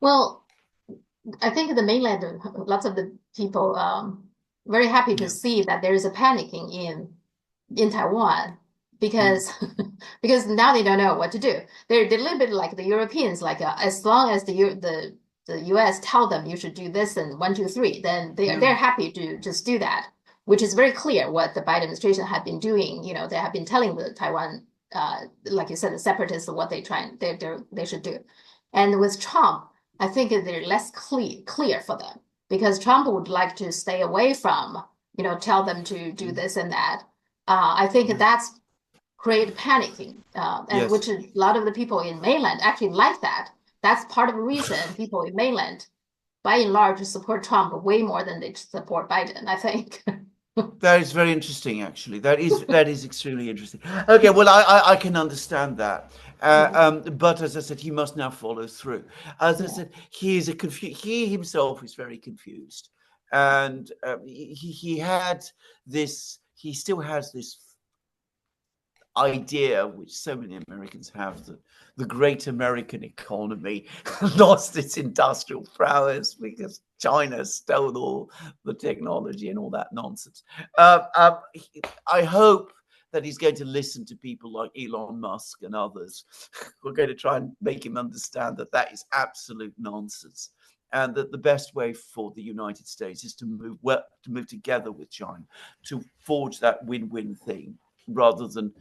Well, I think the mainland, lots of the people very happy to Yeah. see that there is a panicking in Taiwan Mm. because because now they don't know what to do. They're a little bit like the Europeans, like as long as the US tell them you should do this and one, two, three, then Yeah. they're happy to just do that, which is very clear what the Biden administration have been doing. You know, they have been telling the Taiwan, like you said, the separatists what they should do. And with Trump, I think they're less clear for them because Trump would like to stay away from, tell them to do Mm. this and that. I think Yeah. that's create panicking, and Yes. which a lot of the people in mainland actually like that. That's part of the reason people in mainland, by and large, support Trump way more than they support Biden, I think. That is very interesting, actually. That is extremely interesting. Okay, well, I can understand that, but as I said, he must now follow through. As I Yeah. said, he himself is very confused, and he had this. He still has this idea, which so many Americans have, that the great American economy lost its industrial prowess because China stole all the technology and all that nonsense. I hope that he's going to listen to people like Elon Musk and others who are going to try and make him understand that that is absolute nonsense. And that the best way for the United States is to move together with China, to forge that win-win thing, rather than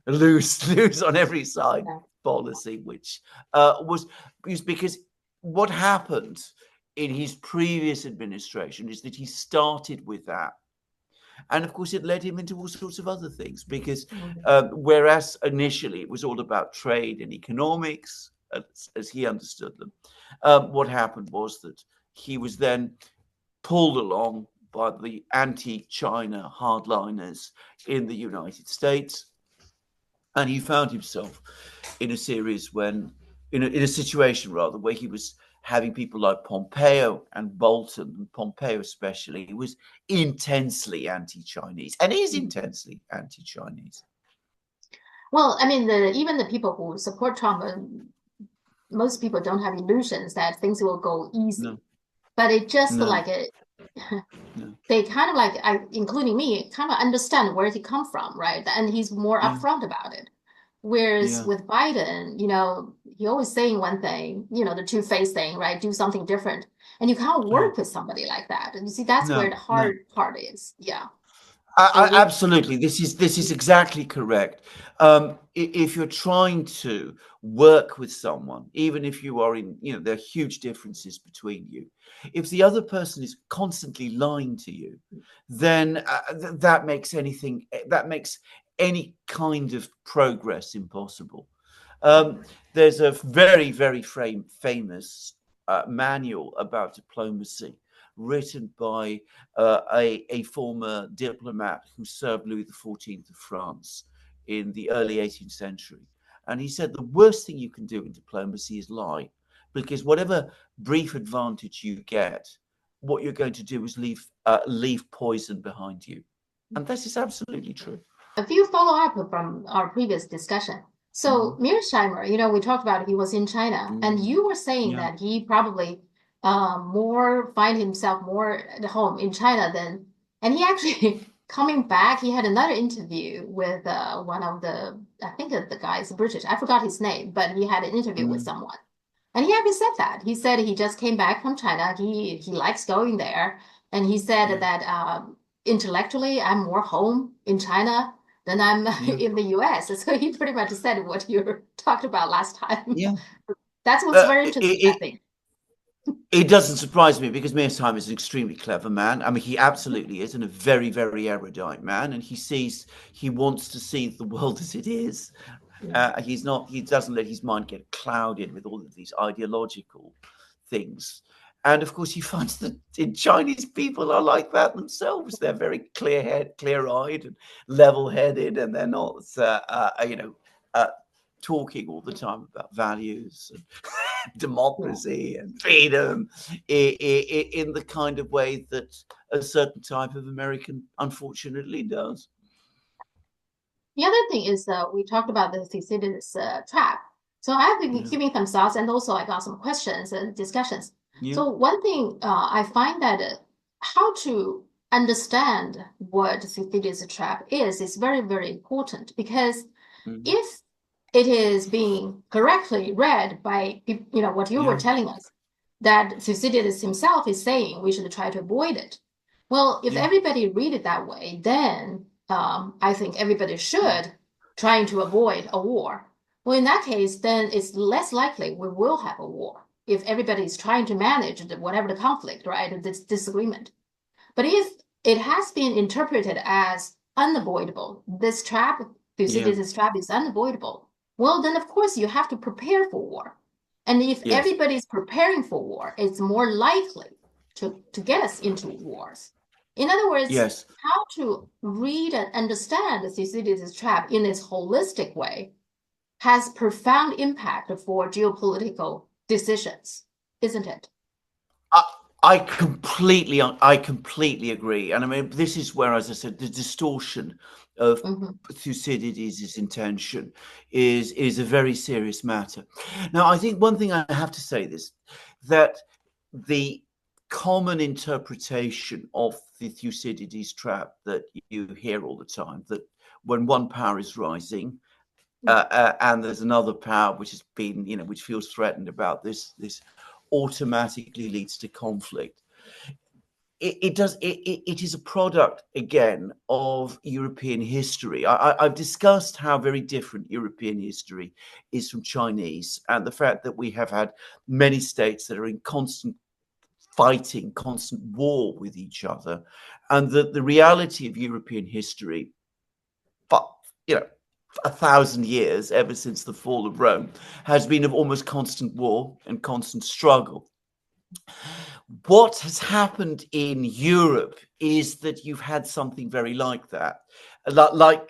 lose on every side Yeah. policy, which was because what happened in his previous administration is that he started with that. And of course, it led him into all sorts of other things because Mhm. whereas initially it was all about trade and economics, as he understood them, what happened was that he was then pulled along by the anti-China hardliners in the United States, and he found himself in a series when, in a situation rather, where he was having people like Pompeo and Bolton, and Pompeo especially, was intensely anti-Chinese, and is intensely anti-Chinese. Well, I mean, even the people who support Trump, most people don't have illusions that things will go easy. No, But it just no, like it, no, they kind of like, including me, kind of understand where he come from, right? And he's more yeah, upfront about it. Whereas yeah, with Biden, he always saying one thing, the two-faced thing, right? Do something different. And you can't yeah. work with somebody like that. And you see, that's where No, the no. hard part is. Yeah. And if, Absolutely, this is exactly correct. If you're trying to work with someone, even if you are in, there are huge differences between you. If the other person is constantly lying to you, then that makes any kind of progress impossible. There's a very, very famous manual about diplomacy written by a former diplomat who served Louis XIV of France in the early 18th century. And he said the worst thing you can do in diplomacy is lie, because whatever brief advantage you get, what you're going to do is leave poison behind you. And this is absolutely true. a few follow-up from our previous discussion. So Mm, Mearsheimer, we talked about he was in China, and mm, you were saying yeah. that he probably more find himself more at home in China than, and he actually coming back, he had another interview with one of I think the guy is British, I forgot his name, but he had an interview with Mm, someone. And he actually said that. He said he just came back from China. He likes going there. And he said yeah. that intellectually, I'm more home in China than I'm Yeah. in the US. So he pretty much said what you talked about last time. Yeah. That's what's Uh, very it, interesting, I it, think. It doesn't surprise me because Mearsheimer is an extremely clever man. I mean, he absolutely is, and a very, very erudite man. And he wants to see the world as it is. Yeah. He doesn't let his mind get clouded with all of these ideological things. And of course, he finds that Chinese people are like that themselves. They're very clear-eyed, and level-headed, and they're not, uh, talking all the time about values and Yeah. democracy and freedom in the kind of way that a certain type of American unfortunately does. The other thing is we talked about the Thucydides trap. So I have been Yeah. giving some thoughts, and also I got some questions and discussions. Yeah. So one thing I find that how to understand what Thucydides trap is very, very important, because Mhm. if it is being correctly read by what you were Yeah. telling us, that Thucydides himself is saying we should try to avoid it. Well, if Yeah. everybody read it that way, then I think everybody Yeah. should trying to avoid a war. Well, in that case, then it's less likely we will have a war if everybody is trying to manage whatever the conflict, right, this disagreement. But if it has been interpreted as unavoidable, this trap, Yeah. Thucydides' trap is unavoidable, well, then of course you have to prepare for war. And if Yes. everybody's preparing for war, it's more likely to get us into wars. In other words, Yes. how to read and understand the Thucydides trap in its holistic way has profound impact for geopolitical decisions, isn't it? I, I completely agree. And I mean, this is where, as I said, the distortion of Mm-hmm. Thucydides' intention is a very serious matter. Now, I think one thing I have to say is that the common interpretation of the Thucydides trap that you hear all the time, that when one power is rising, and there's another power which has been, which feels threatened about this automatically leads to conflict. It is a product again of European history. I've discussed how very different European history is from Chinese, and the fact that we have had many states that are in constant fighting, constant war with each other, and that the reality of European history, but 1,000 years ever since the fall of Rome, has been of almost constant war and constant struggle. What has happened in Europe is that you've had something very like that, like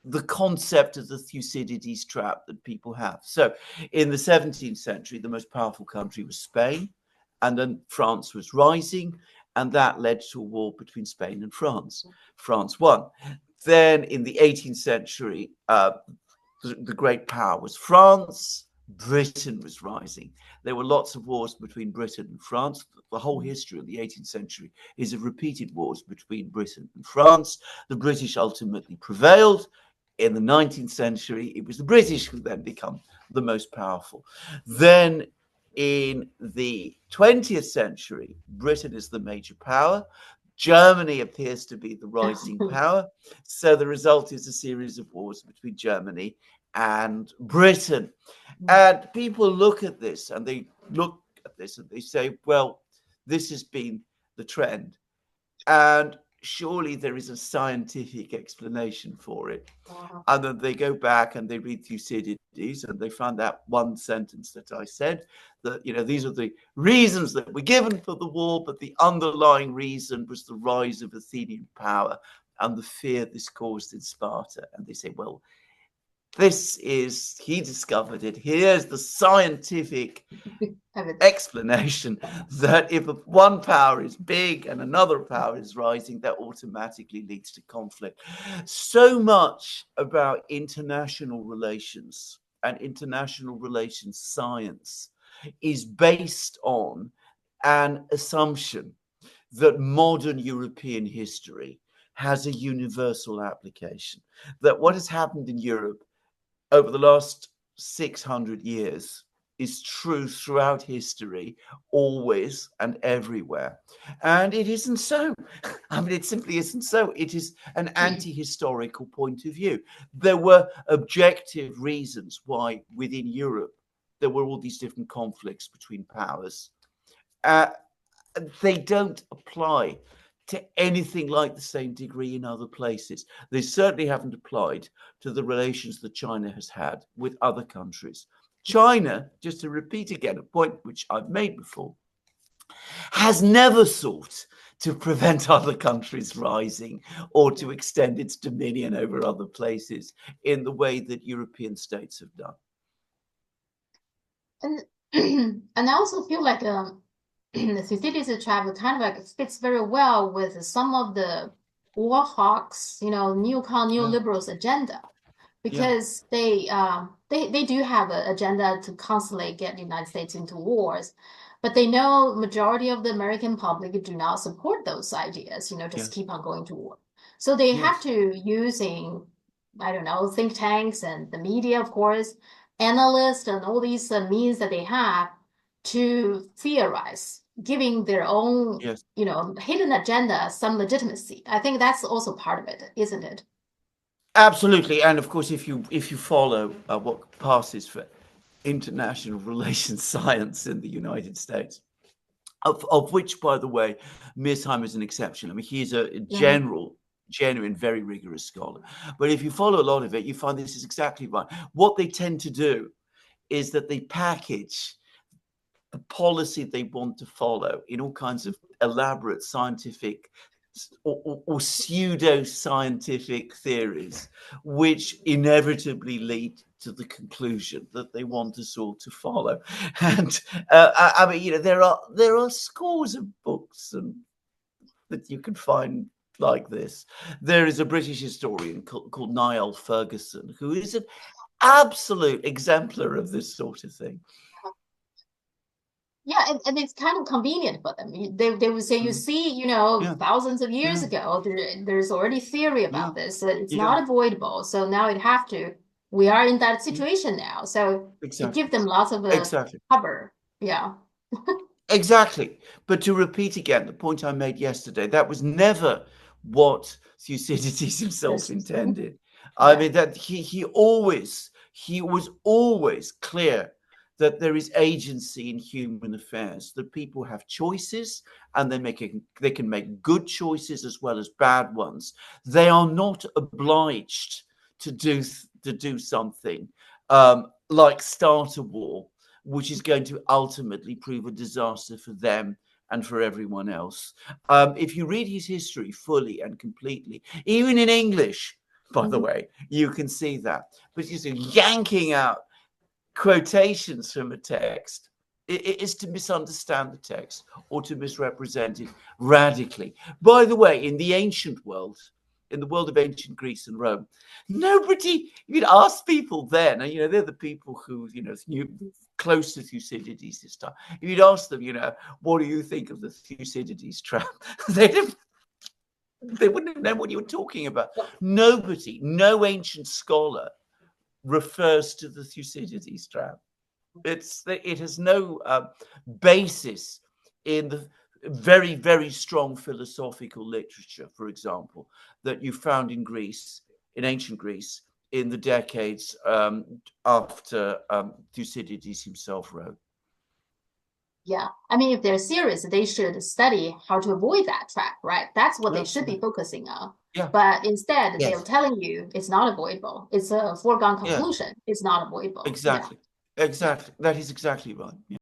the concept of the Thucydides trap that people have. So in the 17th century, the most powerful country was Spain, and then France was rising, and that led to a war between Spain and France. France won. Then in the 18th century, the great power was France. Britain was rising. There were lots of wars between Britain and France. The whole history of the 18th century is of repeated wars between Britain and France. The British ultimately prevailed. In the 19th century, it was the British who then become the most powerful. Then in the 20th century, Britain is the major power. Germany appears to be the rising power. So the result is a series of wars between Germany and Britain. And people look at this and they say, well, this has been the trend. And surely there is a scientific explanation for it. Wow. And then they go back and they read Thucydides and they find that one sentence that I said, that these are the reasons that were given for the war, but the underlying reason was the rise of Athenian power and the fear this caused in Sparta. And they say, well, he discovered it. Here's the scientific Evidence. explanation that if one power is big and another power is rising, that automatically leads to conflict. So much about international relations and international relations science is based on an assumption that modern European history has a universal application, that what has happened in Europe over the last 600 years is true throughout history, always and everywhere. And it isn't so. I mean, it simply isn't so. It is an anti historical point of view. There were objective reasons why within Europe there were all these different conflicts between powers. Uh, they don't apply to anything like the same degree in other places. They certainly haven't applied to the relations that China has had with other countries. China, just to repeat again a point which I've made before, has never sought to prevent other countries rising or to extend its dominion over other places in the way that European states have done. And and I also feel like Thucydides trap kind of like fits very well with some of the war hawks, neocon Yeah. neoliberals agenda. Yeah. because they do have an agenda to constantly get the United States into wars, but they know majority of the American public do not support those ideas, just Yes. keep on going to war. So they have Yes. to using, I don't know, think tanks and the media, of course, analysts and all these means that they have to theorize, giving their own, Yes. hidden agenda some legitimacy. I think that's also part of it, isn't it? Absolutely. And of course, if you follow what passes for international relations science in the United States, of which, by the way, Mearsheimer is an exception. I mean, he's a Mhm. genuine, very rigorous scholar. But if you follow a lot of it, you find this is exactly right. What they tend to do is that they package the policy they want to follow in all kinds of elaborate scientific or pseudo-scientific theories, which inevitably lead to the conclusion that they want us all to follow. And I mean, there are scores of books that you can find like this. There is a British historian called Niall Ferguson, who is an absolute exemplar of this sort of thing. Yeah, and it's kind of convenient for them. They would say, you Mm. see, Yeah, thousands of years yeah, ago, there's already theory yeah, about this, that it's yeah, not avoidable. So now it have to, we are in that yeah. situation now. So it gives Exactly. them lots of Exactly. cover. Yeah. Exactly. But to repeat again the point I made yesterday, that was never what Thucydides himself Yes. intended. I Yeah. mean that he was always clear that there is agency in human affairs, that people have choices and they can make good choices as well as bad ones. They are not obliged to do something like start a war, which is going to ultimately prove a disaster for them and for everyone else. If you read his history fully and completely, even in English, by the Mhm. way, you can see that. But just yanking out quotations from a text is to misunderstand the text or to misrepresent it radically. By the way, in the ancient world, in the world of ancient Greece and Rome, nobody, you'd ask people then, and they're the people who, knew close to Thucydides this time. If you'd ask them, what do you think of the Thucydides trap? They wouldn't have known what you were talking about. Nobody, no ancient scholar refers to the Thucydides trap. It has no basis in the very, very strong philosophical literature, for example, that you found in Greece, in ancient Greece, in the decades after Thucydides himself wrote. Yeah. I mean, if they're serious, they should study how to avoid that trap, right? That's what they should be Absolutely. focusing on. Yeah. But instead, they're Yes. telling you it's not avoidable. It's a foregone Yeah. conclusion. It's not avoidable. Yeah. Exactly. Exactly. That is exactly right. Yeah.